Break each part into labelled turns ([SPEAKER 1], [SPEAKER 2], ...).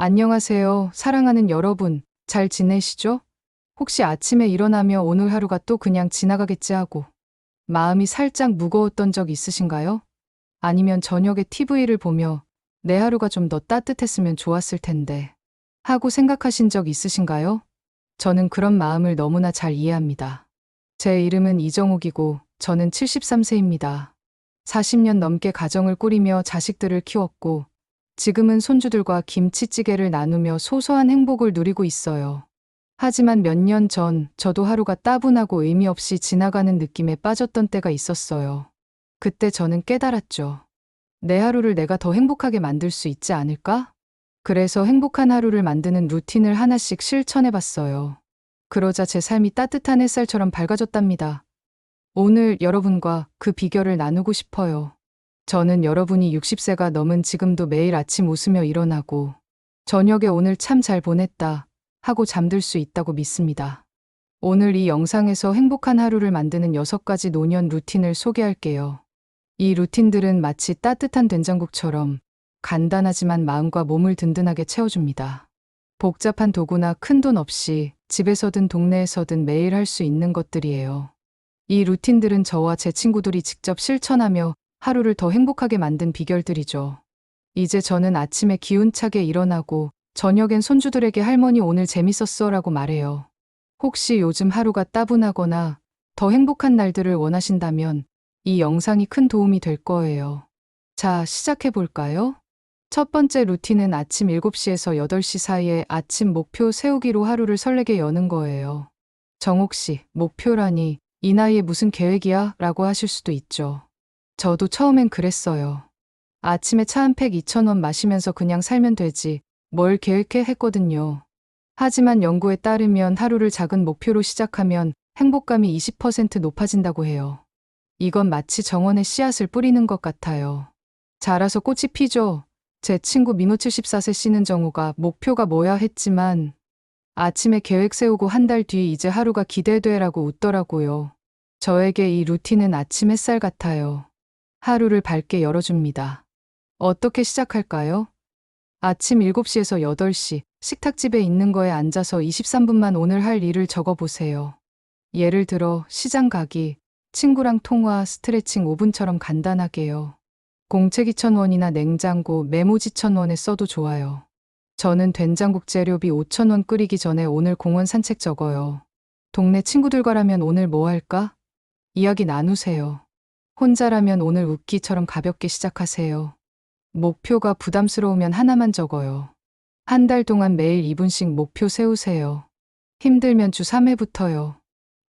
[SPEAKER 1] 안녕하세요. 사랑하는 여러분. 잘 지내시죠? 혹시 아침에 일어나며 오늘 하루가 또 그냥 지나가겠지 하고 마음이 살짝 무거웠던 적 있으신가요? 아니면 저녁에 TV를 보며 내 하루가 좀 더 따뜻했으면 좋았을 텐데 하고 생각하신 적 있으신가요? 저는 그런 마음을 너무나 잘 이해합니다. 제 이름은 이정옥이고 저는 73세입니다. 40년 넘게 가정을 꾸리며 자식들을 키웠고 지금은 손주들과 김치찌개를 나누며 소소한 행복을 누리고 있어요. 하지만 몇 년 전 저도 하루가 따분하고 의미 없이 지나가는 느낌에 빠졌던 때가 있었어요. 그때 저는 깨달았죠. 내 하루를 내가 더 행복하게 만들 수 있지 않을까? 그래서 행복한 하루를 만드는 루틴을 하나씩 실천해 봤어요. 그러자 제 삶이 따뜻한 햇살처럼 밝아졌답니다. 오늘 여러분과 그 비결을 나누고 싶어요. 저는 여러분이 60세가 넘은 지금도 매일 아침 웃으며 일어나고 저녁에 오늘 참 잘 보냈다 하고 잠들 수 있다고 믿습니다. 오늘 이 영상에서 행복한 하루를 만드는 6가지 노년 루틴을 소개할게요. 이 루틴들은 마치 따뜻한 된장국처럼 간단하지만 마음과 몸을 든든하게 채워줍니다. 복잡한 도구나 큰돈 없이 집에서든 동네에서든 매일 할 수 있는 것들이에요. 이 루틴들은 저와 제 친구들이 직접 실천하며 하루를 더 행복하게 만든 비결들이죠. 이제 저는 아침에 기운차게 일어나고 저녁엔 손주들에게 할머니 오늘 재밌었어 라고 말해요. 혹시 요즘 하루가 따분하거나 더 행복한 날들을 원하신다면 이 영상이 큰 도움이 될 거예요. 자, 시작해 볼까요? 첫 번째 루틴은 아침 7시에서 8시 사이에 아침 목표 세우기로 하루를 설레게 여는 거예요. 정옥 씨, 목표라니 이 나이에 무슨 계획이야? 라고 하실 수도 있죠. 저도 처음엔 그랬어요. 아침에 차 한 팩 2,000원 마시면서 그냥 살면 되지. 뭘 계획해 했거든요. 하지만 연구에 따르면 하루를 작은 목표로 시작하면 행복감이 20% 높아진다고 해요. 이건 마치 정원에 씨앗을 뿌리는 것 같아요. 자라서 꽃이 피죠. 제 친구 민호 74세 씨는 정우가 목표가 뭐야 했지만 아침에 계획 세우고 한 달 뒤 이제 하루가 기대돼라고 웃더라고요. 저에게 이 루틴은 아침 햇살 같아요. 하루를 밝게 열어줍니다. 어떻게 시작할까요? 아침 7시에서 8시 식탁집에 있는 거에 앉아서 23분만 오늘 할 일을 적어보세요. 예를 들어 시장 가기, 친구랑 통화, 스트레칭 5분처럼 간단하게요. 공책 2,000원이나 냉장고, 메모지 1,000원에 써도 좋아요. 저는 된장국 재료비 5,000원 끓이기 전에 오늘 공원 산책 적어요. 동네 친구들과라면 오늘 뭐 할까? 이야기 나누세요. 혼자라면 오늘 웃기처럼 가볍게 시작하세요. 목표가 부담스러우면 하나만 적어요. 한 달 동안 매일 2분씩 목표 세우세요. 힘들면 주 3회부터요.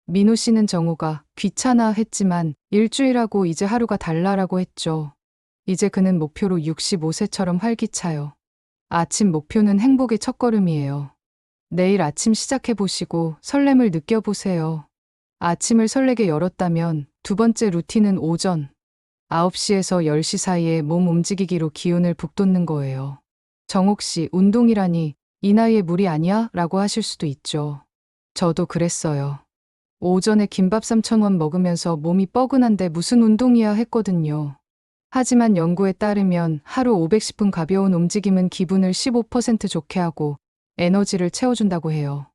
[SPEAKER 1] 민호 씨는 정우가 귀찮아 했지만 일주일하고 이제 하루가 달라라고 했죠. 이제 그는 목표로 65세처럼 활기차요. 아침 목표는 행복의 첫걸음이에요. 내일 아침 시작해보시고 설렘을 느껴보세요. 아침을 설레게 열었다면 두 번째 루틴은 오전 9시에서 10시 사이에 몸 움직이기로 기운을 북돋는 거예요. 정옥 씨, 운동이라니 이 나이에 무리 아니야? 라고 하실 수도 있죠. 저도 그랬어요. 오전에 김밥 3,000원 먹으면서 몸이 뻐근한데 무슨 운동이야 했거든요. 하지만 연구에 따르면 하루 510분 가벼운 움직임은 기분을 15% 좋게 하고 에너지를 채워준다고 해요.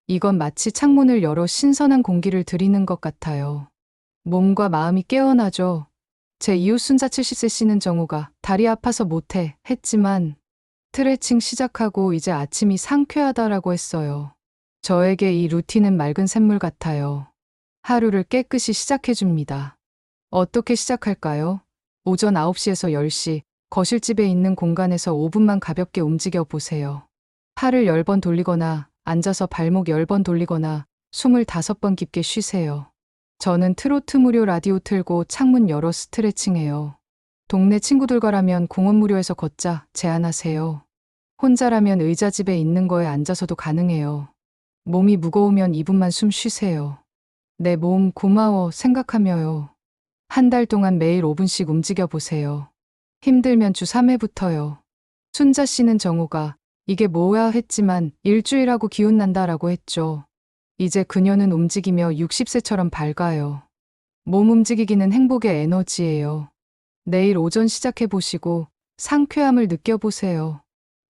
[SPEAKER 1] 이건 마치 창문을 열어 신선한 공기를 들이는 것 같아요. 몸과 마음이 깨어나죠. 제 이웃 순자 70세 씨는 정우가 다리 아파서 못해 했지만 스트레칭 시작하고 이제 아침이 상쾌하다라고 했어요. 저에게 이 루틴은 맑은 샘물 같아요. 하루를 깨끗이 시작해줍니다. 어떻게 시작할까요? 오전 9시에서 10시 거실집에 있는 공간에서 5분만 가볍게 움직여 보세요. 팔을 10번 돌리거나 앉아서 발목 10번 돌리거나 25번 깊게 쉬세요. 저는 트로트 무료 라디오 틀고 창문 열어 스트레칭해요. 동네 친구들과라면 공원 무료에서 걷자 제안하세요. 혼자라면 의자집에 있는 거에 앉아서도 가능해요. 몸이 무거우면 2분만 숨 쉬세요. 내 몸 고마워 생각하며요. 한 달 동안 매일 5분씩 움직여 보세요. 힘들면 주 3회부터요. 순자 씨는 정우가 이게 뭐야 했지만 일주일하고 기운 난다라고 했죠. 이제 그녀는 움직이며 60세처럼 밝아요. 몸 움직이기는 행복의 에너지예요. 내일 오전 시작해 보시고 상쾌함을 느껴보세요.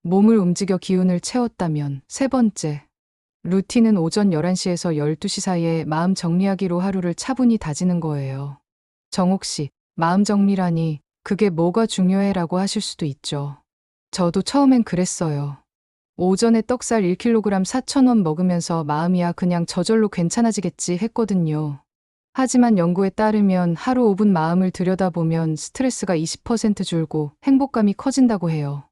[SPEAKER 1] 몸을 움직여 기운을 채웠다면. 세 번째, 루틴은 오전 11시에서 12시 사이에 마음 정리하기로 하루를 차분히 다지는 거예요. 정옥 씨, 마음 정리라니 그게 뭐가 중요해라고 하실 수도 있죠. 저도 처음엔 그랬어요. 오전에 떡살 1kg 4,000원 먹으면서 마음이야 그냥 저절로 괜찮아지겠지 했거든요. 하지만 연구에 따르면 하루 5분 마음을 들여다보면 스트레스가 20% 줄고 행복감이 커진다고 해요.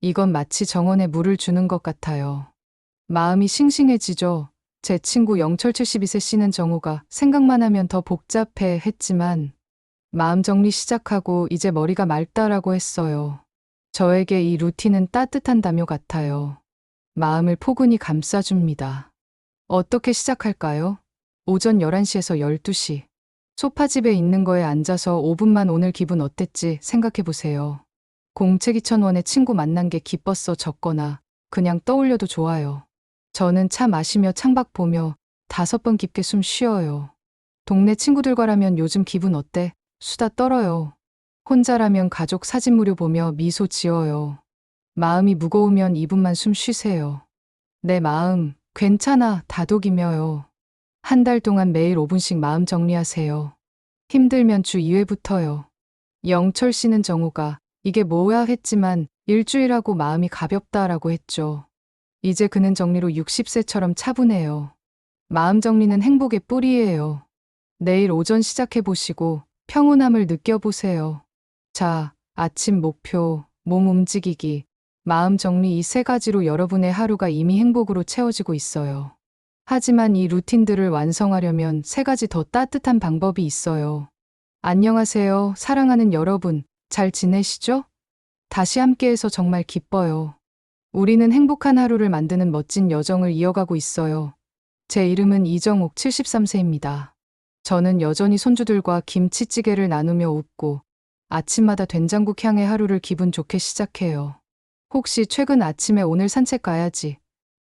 [SPEAKER 1] 이건 마치 정원에 물을 주는 것 같아요. 마음이 싱싱해지죠. 제 친구 영철 72세 씨는 정우가 생각만 하면 더 복잡해 했지만 마음 정리 시작하고 이제 머리가 맑다라고 했어요. 저에게 이 루틴은 따뜻한 담요 같아요. 마음을 포근히 감싸줍니다. 어떻게 시작할까요? 오전 11시에서 12시. 소파집에 있는 거에 앉아서 5분만 오늘 기분 어땠지 생각해 보세요. 공채기천원에 친구 만난 게 기뻤어 적거나 그냥 떠올려도 좋아요. 저는 차 마시며 창밖 보며 5번 깊게 숨 쉬어요. 동네 친구들과라면 요즘 기분 어때? 수다 떨어요. 혼자라면 가족 사진 무료 보며 미소 지어요. 마음이 무거우면 2분만 숨 쉬세요. 내 마음 괜찮아 다독이며요. 한 달 동안 매일 5분씩 마음 정리하세요. 힘들면 주 2회부터요. 영철 씨는 정우가 이게 뭐야 했지만 일주일하고 마음이 가볍다라고 했죠. 이제 그는 정리로 60세처럼 차분해요. 마음 정리는 행복의 뿌리예요. 내일 오전 시작해보시고 평온함을 느껴보세요. 자, 아침 목표, 몸 움직이기, 마음 정리 이 세 가지로 여러분의 하루가 이미 행복으로 채워지고 있어요. 하지만 이 루틴들을 완성하려면 세 가지 더 따뜻한 방법이 있어요. 안녕하세요, 사랑하는 여러분. 잘 지내시죠? 다시 함께해서 정말 기뻐요. 우리는 행복한 하루를 만드는 멋진 여정을 이어가고 있어요. 제 이름은 이정옥 73세입니다. 저는 여전히 손주들과 김치찌개를 나누며 웃고 아침마다 된장국 향의 하루를 기분 좋게 시작해요. 혹시 최근 아침에 오늘 산책 가야지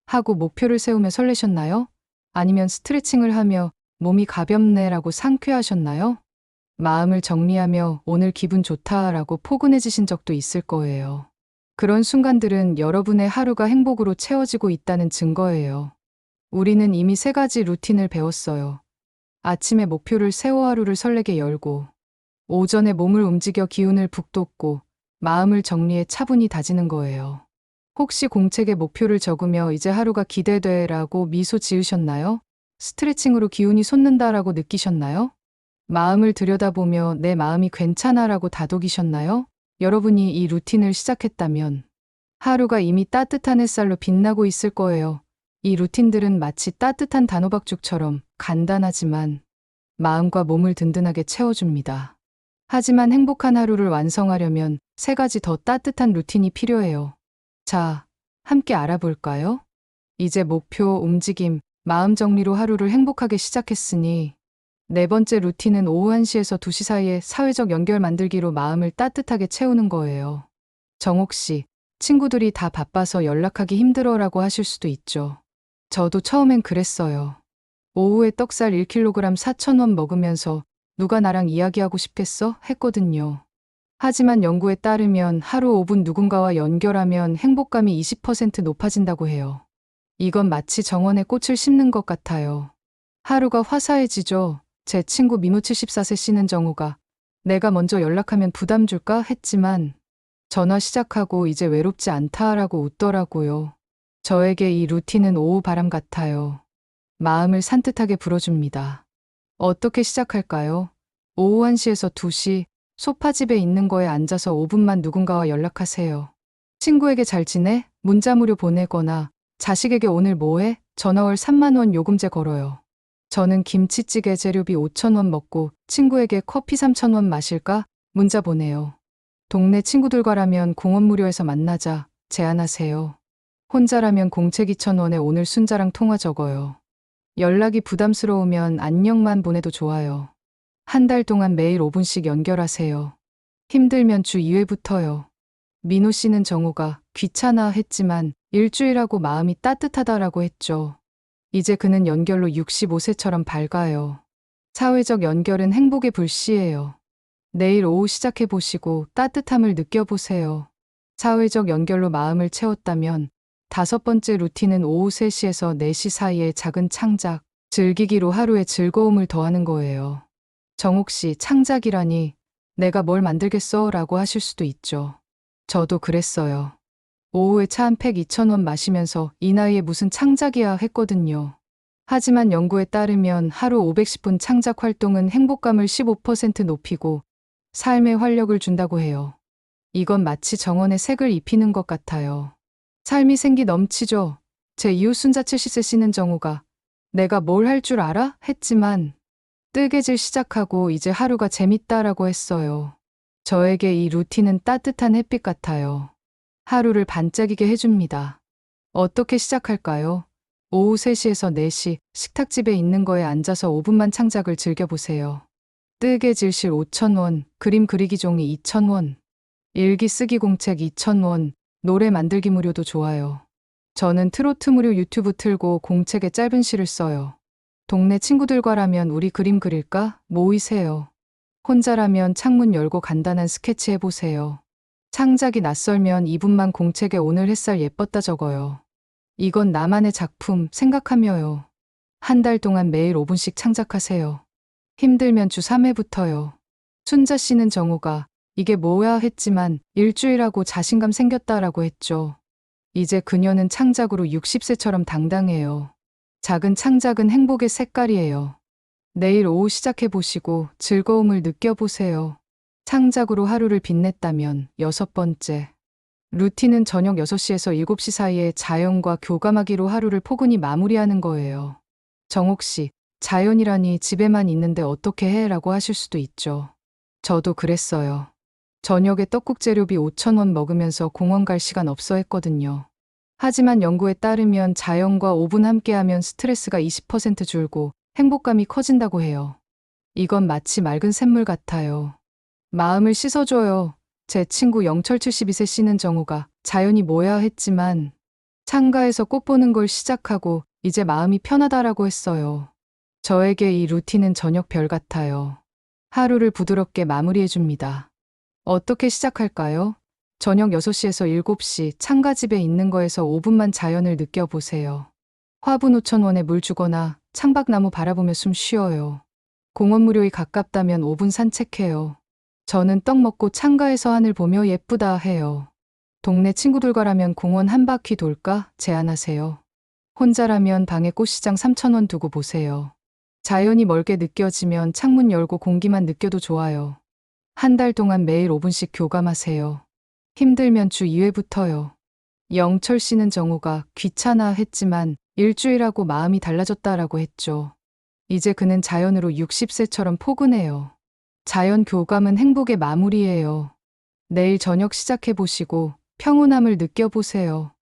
[SPEAKER 1] 하고 목표를 세우며 설레셨나요? 아니면 스트레칭을 하며 몸이 가볍네라고 상쾌하셨나요? 마음을 정리하며 오늘 기분 좋다라고 포근해지신 적도 있을 거예요. 그런 순간들은 여러분의 하루가 행복으로 채워지고 있다는 증거예요. 우리는 이미 세 가지 루틴을 배웠어요. 아침에 목표를 세워 하루를 설레게 열고, 오전에 몸을 움직여 기운을 북돋고, 마음을 정리해 차분히 다지는 거예요. 혹시 공책에 목표를 적으며 이제 하루가 기대돼라고 미소 지으셨나요? 스트레칭으로 기운이 솟는다라고 느끼셨나요? 마음을 들여다보며 내 마음이 괜찮아라고 다독이셨나요? 여러분이 이 루틴을 시작했다면 하루가 이미 따뜻한 햇살로 빛나고 있을 거예요. 이 루틴들은 마치 따뜻한 단호박죽처럼 간단하지만 마음과 몸을 든든하게 채워줍니다. 하지만 행복한 하루를 완성하려면 세 가지 더 따뜻한 루틴이 필요해요. 자, 함께 알아볼까요? 이제 목표, 움직임, 마음 정리로 하루를 행복하게 시작했으니 네 번째 루틴은 오후 1시에서 2시 사이에 사회적 연결 만들기로 마음을 따뜻하게 채우는 거예요. 정옥 씨, 친구들이 다 바빠서 연락하기 힘들어라고 하실 수도 있죠. 저도 처음엔 그랬어요. 오후에 떡살 1kg 4,000원 먹으면서 누가 나랑 이야기하고 싶겠어? 했거든요. 하지만 연구에 따르면 하루 5분 누군가와 연결하면 행복감이 20% 높아진다고 해요. 이건 마치 정원에 꽃을 심는 것 같아요. 하루가 화사해지죠. 제 친구 민호 74세 씨는 정우가 내가 먼저 연락하면 부담 줄까 했지만 전화 시작하고 이제 외롭지 않다라고 웃더라고요. 저에게 이 루틴은 오후 바람 같아요. 마음을 산뜻하게 불어줍니다. 어떻게 시작할까요? 오후 1시에서 2시 소파집에 있는 거에 앉아서 5분만 누군가와 연락하세요. 친구에게 잘 지내? 문자 무료 보내거나 자식에게 오늘 뭐해? 전화월 3만 원 요금제 걸어요. 저는 김치찌개 재료비 5,000원 먹고 친구에게 커피 3,000원 마실까? 문자 보내요. 동네 친구들과라면 공원 무료에서 만나자 제안하세요. 혼자라면 공책 2,000원에 오늘 순자랑 통화 적어요. 연락이 부담스러우면 안녕만 보내도 좋아요. 한 달 동안 매일 5분씩 연결하세요. 힘들면 주 2회부터요. 민호 씨는 정우가 귀찮아 했지만 일주일하고 마음이 따뜻하다라고 했죠. 이제 그는 연결로 65세처럼 밝아요. 사회적 연결은 행복의 불씨예요. 내일 오후 시작해보시고 따뜻함을 느껴보세요. 사회적 연결로 마음을 채웠다면 다섯 번째 루틴은 오후 3시에서 4시 사이에 작은 창작, 즐기기로 하루에 즐거움을 더하는 거예요. 정옥 씨, 창작이라니 내가 뭘 만들겠어? 라고 하실 수도 있죠. 저도 그랬어요. 오후에 차 한 팩 2,000원 마시면서 이 나이에 무슨 창작이야 했거든요. 하지만 연구에 따르면 하루 510분 창작 활동은 행복감을 15% 높이고 삶에 활력을 준다고 해요. 이건 마치 정원에 색을 입히는 것 같아요. 삶이 생기 넘치죠. 제 이웃 순자 70세 씨는 정우가 내가 뭘 할 줄 알아? 했지만 뜨개질 시작하고 이제 하루가 재밌다라고 했어요. 저에게 이 루틴은 따뜻한 햇빛 같아요. 하루를 반짝이게 해줍니다. 어떻게 시작할까요? 오후 3시에서 4시 식탁집에 있는 거에 앉아서 5분만 창작을 즐겨보세요. 뜨개질실 5,000원, 그림 그리기 종이 2,000원, 일기 쓰기 공책 2,000원, 노래 만들기 무료도 좋아요. 저는 트로트 무료 유튜브 틀고 공책에 짧은 시를 써요. 동네 친구들과라면 우리 그림 그릴까? 모이세요. 혼자라면 창문 열고 간단한 스케치 해보세요. 창작이 낯설면 2분만 공책에 오늘 햇살 예뻤다 적어요. 이건 나만의 작품 생각하며요. 한 달 동안 매일 5분씩 창작하세요. 힘들면 주 3회부터요. 순자 씨는 정우가 이게 뭐야 했지만 일주일하고 자신감 생겼다라고 했죠. 이제 그녀는 창작으로 60세처럼 당당해요. 작은 창작은 행복의 색깔이에요. 내일 오후 시작해보시고 즐거움을 느껴보세요. 창작으로 하루를 빛냈다면 6번째. 루틴은 저녁 6시에서 7시 사이에 자연과 교감하기로 하루를 포근히 마무리하는 거예요. 정옥 씨, 자연이라니 집에만 있는데 어떻게 해? 라고 하실 수도 있죠. 저도 그랬어요. 저녁에 떡국 재료비 5,000원 먹으면서 공원 갈 시간 없어 했거든요. 하지만 연구에 따르면 자연과 5분 함께하면 스트레스가 20% 줄고 행복감이 커진다고 해요. 이건 마치 맑은 샘물 같아요. 마음을 씻어줘요. 제 친구 영철 72세 씨는 정우가 자연이 뭐야 했지만 창가에서 꽃 보는 걸 시작하고 이제 마음이 편하다라고 했어요. 저에게 이 루틴은 저녁 별 같아요. 하루를 부드럽게 마무리해줍니다. 어떻게 시작할까요? 저녁 6시에서 7시 창가집에 있는 거에서 5분만 자연을 느껴보세요. 화분 5,000원에 물 주거나 창밖나무 바라보며 숨 쉬어요. 공원 무료에 가깝다면 5분 산책해요. 저는 떡 먹고 창가에서 하늘 보며 예쁘다 해요. 동네 친구들과라면 공원 한 바퀴 돌까 제안하세요. 혼자라면 방에 꽃시장 3,000원 두고 보세요. 자연이 멀게 느껴지면 창문 열고 공기만 느껴도 좋아요. 한 달 동안 매일 5분씩 교감하세요. 힘들면 주 2회부터요. 영철 씨는 정우가 귀찮아 했지만 일주일하고 마음이 달라졌다라고 했죠. 이제 그는 자연으로 60세처럼 포근해요. 자연 교감은 행복의 마무리예요. 내일 저녁 시작해보시고 평온함을 느껴보세요.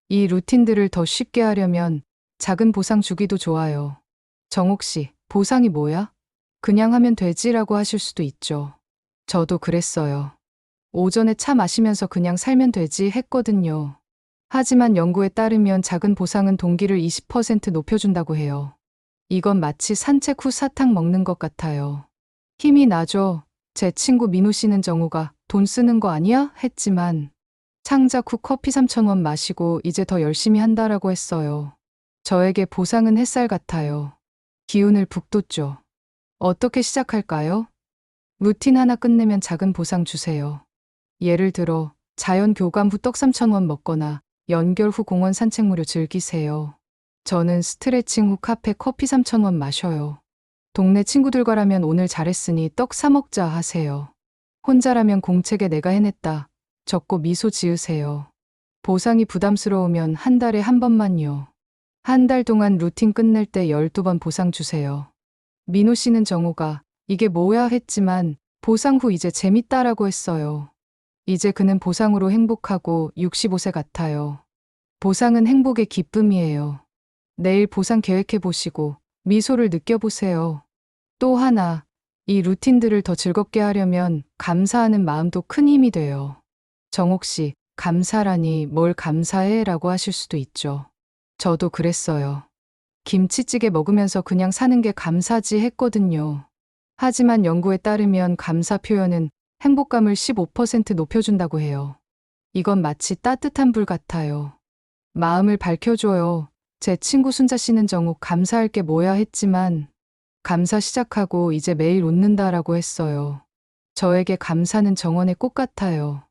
[SPEAKER 1] 이 루틴들을 더 쉽게 하려면 작은 보상 주기도 좋아요. 정옥 씨, 보상이 뭐야? 그냥 하면 되지라고 하실 수도 있죠. 저도 그랬어요. 오전에 차 마시면서 그냥 살면 되지 했거든요. 하지만 연구에 따르면 작은 보상은 동기를 20% 높여준다고 해요. 이건 마치 산책 후 사탕 먹는 것 같아요. 힘이 나죠. 제 친구 민우 씨는 정우가 돈 쓰는 거 아니야? 했지만 창작 후 커피 3,000원 마시고 이제 더 열심히 한다라고 했어요. 저에게 보상은 햇살 같아요. 기운을 북돋죠. 어떻게 시작할까요? 루틴 하나 끝내면 작은 보상 주세요. 예를 들어 자연 교감 후 떡 3,000원 먹거나 연결 후 공원 산책 무료 즐기세요. 저는 스트레칭 후 카페 커피 3,000원 마셔요. 동네 친구들과라면 오늘 잘했으니 떡 사 먹자 하세요. 혼자라면 공책에 내가 해냈다 적고 미소 지으세요. 보상이 부담스러우면 한 달에 한 번만요. 한 달 동안 루틴 끝낼 때 12번 보상 주세요. 민호 씨는 정우가 이게 뭐야 했지만 보상 후 이제 재밌다라고 했어요. 이제 그는 보상으로 행복하고 65세 같아요. 보상은 행복의 기쁨이에요. 내일 보상 계획해 보시고 미소를 느껴보세요. 또 하나, 이 루틴들을 더 즐겁게 하려면 감사하는 마음도 큰 힘이 돼요. 정옥 씨, 감사라니 뭘 감사해? 라고 하실 수도 있죠. 저도 그랬어요. 김치찌개 먹으면서 그냥 사는 게 감사지 했거든요. 하지만 연구에 따르면 감사 표현은 행복감을 15% 높여준다고 해요. 이건 마치 따뜻한 불 같아요. 마음을 밝혀줘요. 제 친구 순자 씨는 정욱 감사할 게 뭐야 했지만 감사 시작하고 이제 매일 웃는다라고 했어요. 저에게 감사는 정원의 꽃 같아요.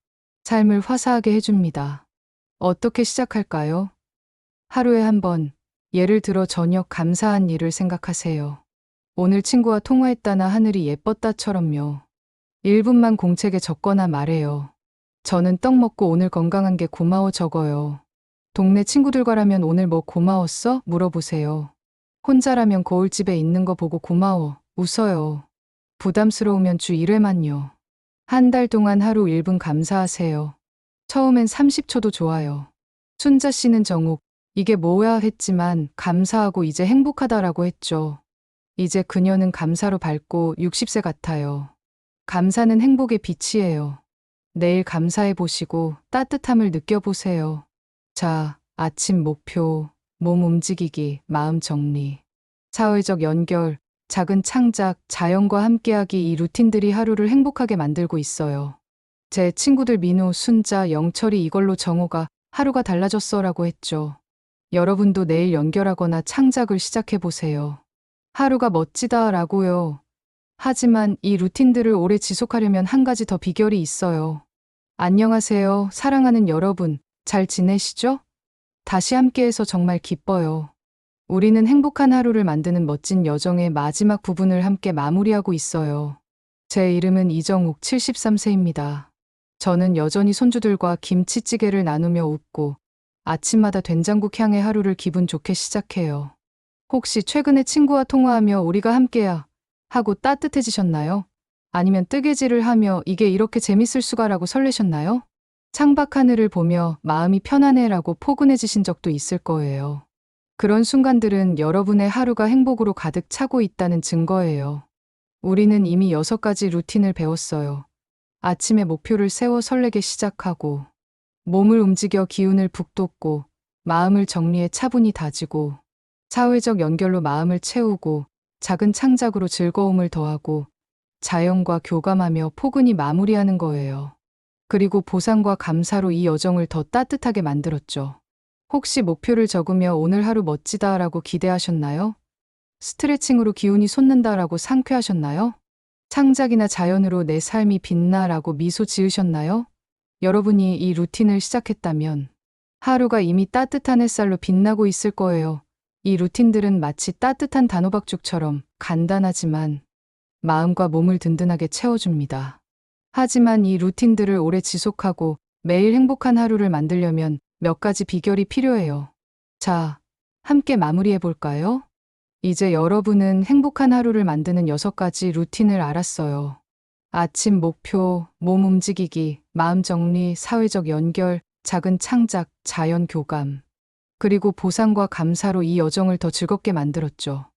[SPEAKER 1] 삶을 화사하게 해줍니다. 어떻게 시작할까요? 하루에 한 번, 예를 들어 저녁 감사한 일을 생각하세요. 오늘 친구와 통화했다나 하늘이 예뻤다처럼요. 1분만 공책에 적거나 말해요. 저는 떡 먹고 오늘 건강한 게 고마워 적어요. 동네 친구들과라면 오늘 뭐 고마웠어? 물어보세요. 혼자라면 거울집에 있는 거 보고 고마워. 웃어요. 부담스러우면 주 1회만요. 한 달 동안 하루 1분 감사하세요. 처음엔 30초도 좋아요. 순자 씨는 정욱, 이게 뭐야 했지만 감사하고 이제 행복하다라고 했죠. 이제 그녀는 감사로 밝고 60세 같아요. 감사는 행복의 빛이에요. 내일 감사해 보시고 따뜻함을 느껴보세요. 자, 아침 목표, 몸 움직이기, 마음 정리, 사회적 연결, 작은 창작, 자연과 함께하기 이 루틴들이 하루를 행복하게 만들고 있어요. 제 친구들 민호, 순자, 영철이 이걸로 정호가 하루가 달라졌어라고 했죠. 여러분도 내일 연결하거나 창작을 시작해보세요. 하루가 멋지다라고요. 하지만 이 루틴들을 오래 지속하려면 한 가지 더 비결이 있어요. 안녕하세요. 사랑하는 여러분. 잘 지내시죠? 다시 함께해서 정말 기뻐요. 우리는 행복한 하루를 만드는 멋진 여정의 마지막 부분을 함께 마무리하고 있어요. 제 이름은 이정욱 73세입니다. 저는 여전히 손주들과 김치찌개를 나누며 웃고 아침마다 된장국 향의 하루를 기분 좋게 시작해요. 혹시 최근에 친구와 통화하며 우리가 함께야 하고 따뜻해지셨나요? 아니면 뜨개질을 하며 이게 이렇게 재밌을 수가라고 설레셨나요? 창밖 하늘을 보며 마음이 편안해라고 포근해지신 적도 있을 거예요. 그런 순간들은 여러분의 하루가 행복으로 가득 차고 있다는 증거예요. 우리는 이미 6가지 루틴을 배웠어요. 아침에 목표를 세워 설레게 시작하고, 몸을 움직여 기운을 북돋고, 마음을 정리해 차분히 다지고, 사회적 연결로 마음을 채우고, 작은 창작으로 즐거움을 더하고, 자연과 교감하며 포근히 마무리하는 거예요. 그리고 보상과 감사로 이 여정을 더 따뜻하게 만들었죠. 혹시 목표를 적으며 오늘 하루 멋지다라고 기대하셨나요? 스트레칭으로 기운이 솟는다라고 상쾌하셨나요? 창작이나 자연으로 내 삶이 빛나라고 미소 지으셨나요? 여러분이 이 루틴을 시작했다면 하루가 이미 따뜻한 햇살로 빛나고 있을 거예요. 이 루틴들은 마치 따뜻한 단호박죽처럼 간단하지만 마음과 몸을 든든하게 채워줍니다. 하지만 이 루틴들을 오래 지속하고 매일 행복한 하루를 만들려면 몇 가지 비결이 필요해요. 자, 함께 마무리해볼까요? 이제 여러분은 행복한 하루를 만드는 6가지 루틴을 알았어요. 아침 목표, 몸 움직이기, 마음 정리, 사회적 연결, 작은 창작, 자연 교감. 그리고 보상과 감사로 이 여정을 더 즐겁게 만들었죠.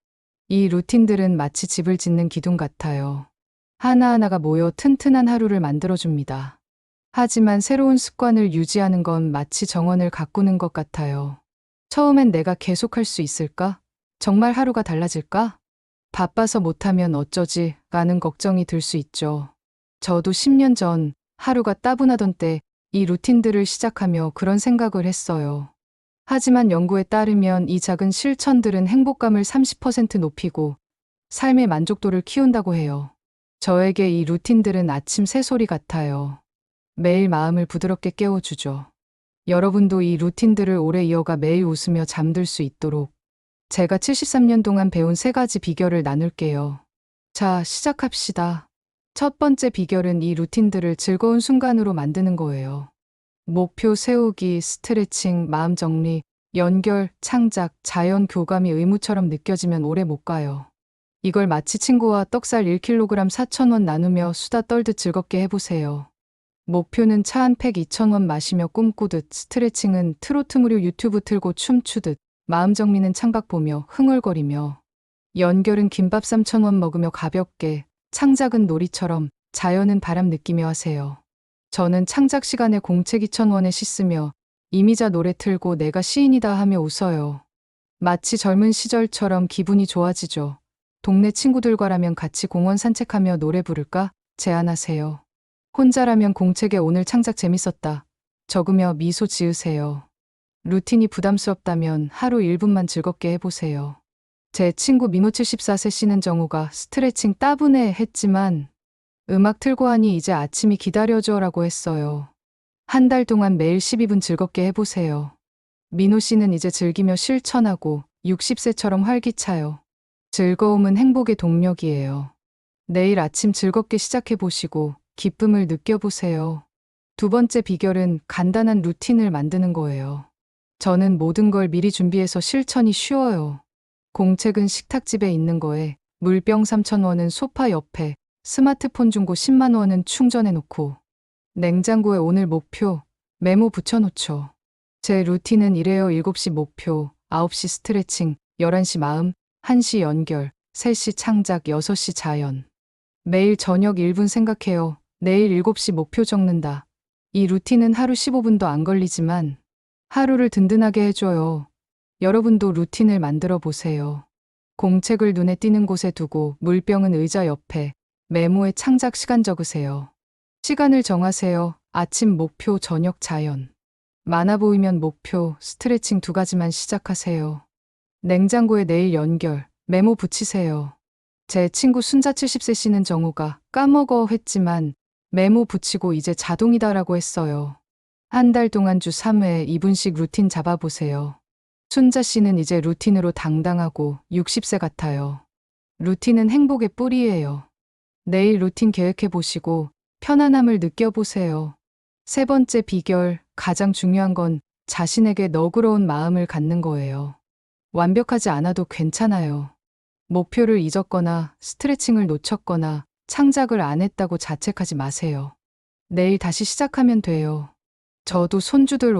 [SPEAKER 1] 이 루틴들은 마치 집을 짓는 기둥 같아요. 하나하나가 모여 튼튼한 하루를 만들어줍니다. 하지만 새로운 습관을 유지하는 건 마치 정원을 가꾸는 것 같아요. 처음엔 내가 계속할 수 있을까? 정말 하루가 달라질까? 바빠서 못하면 어쩌지? 라는 걱정이 들 수 있죠. 저도 10년 전 하루가 따분하던 때 이 루틴들을 시작하며 그런 생각을 했어요. 하지만 연구에 따르면 이 작은 실천들은 행복감을 30% 높이고 삶의 만족도를 키운다고 해요. 저에게 이 루틴들은 아침 새소리 같아요. 매일 마음을 부드럽게 깨워주죠. 여러분도 이 루틴들을 오래 이어가 매일 웃으며 잠들 수 있도록 제가 73년 동안 배운 3가지 비결을 나눌게요. 자, 시작합시다. 첫 번째 비결은 이 루틴들을 즐거운 순간으로 만드는 거예요. 목표 세우기, 스트레칭, 마음 정리, 연결, 창작, 자연 교감이 의무처럼 느껴지면 오래 못 가요. 이걸 마치 친구와 떡살 1kg 4,000원 나누며 수다 떨듯 즐겁게 해보세요. 목표는 차 한 팩 2,000원 마시며 꿈꾸듯, 스트레칭은 트로트 무료 유튜브 틀고 춤추듯, 마음 정리는 창밖 보며 흥얼거리며, 연결은 김밥 3,000원 먹으며 가볍게, 창작은 놀이처럼, 자연은 바람 느끼며 하세요. 저는 창작 시간에 공책 2,000원에 씻으며 이미자 노래 틀고 내가 시인이다 하며 웃어요. 마치 젊은 시절처럼 기분이 좋아지죠. 동네 친구들과라면 같이 공원 산책하며 노래 부를까? 제안하세요. 혼자라면 공책에 오늘 창작 재밌었다. 적으며 미소 지으세요. 루틴이 부담스럽다면 하루 1분만 즐겁게 해보세요. 제 친구 민호 74세 씨는 정우가 스트레칭 따분해 했지만 음악 틀고 하니 이제 아침이 기다려줘 라고 했어요. 한 달 동안 매일 12분 즐겁게 해보세요. 민호 씨는 이제 즐기며 실천하고 60세처럼 활기차요. 즐거움은 행복의 동력이에요. 내일 아침 즐겁게 시작해보시고 기쁨을 느껴보세요. 두 번째 비결은 간단한 루틴을 만드는 거예요. 저는 모든 걸 미리 준비해서 실천이 쉬워요. 공책은 식탁집에 있는 거에, 물병 3,000원은 소파 옆에, 스마트폰 중고 10만 원은 충전해 놓고, 냉장고에 오늘 목표, 메모 붙여놓죠. 제 루틴은 이래요. 7시 목표, 9시 스트레칭, 11시 마음, 1시 연결, 3시 창작, 6시 자연. 매일 저녁 1분 생각해요. 내일 7시 목표 적는다. 이 루틴은 하루 15분도 안 걸리지만 하루를 든든하게 해줘요. 여러분도 루틴을 만들어 보세요. 공책을 눈에 띄는 곳에 두고 물병은 의자 옆에, 메모에 창작 시간 적으세요. 시간을 정하세요. 아침 목표, 저녁 자연. 많아 보이면 목표, 스트레칭 2가지만 시작하세요. 냉장고에 내일 연결, 메모 붙이세요. 제 친구 순자 70세 씨는 정우가 까먹어 했지만 메모 붙이고 이제 자동이다라고 했어요. 한 달 동안 주 3회 2분씩 루틴 잡아보세요. 순자 씨는 이제 루틴으로 당당하고 60세 같아요. 루틴은 행복의 뿌리예요. 내일 루틴 계획해보시고 편안함을 느껴보세요. 세 번째 비결, 가장 중요한 건 자신에게 너그러운 마음을 갖는 거예요. 완벽하지 않아도 괜찮아요. 목표를 잊었거나 스트레칭을 놓쳤거나 창작을 안 했다고 자책하지 마세요. 내일 다시 시작하면 돼요. 저도 손주들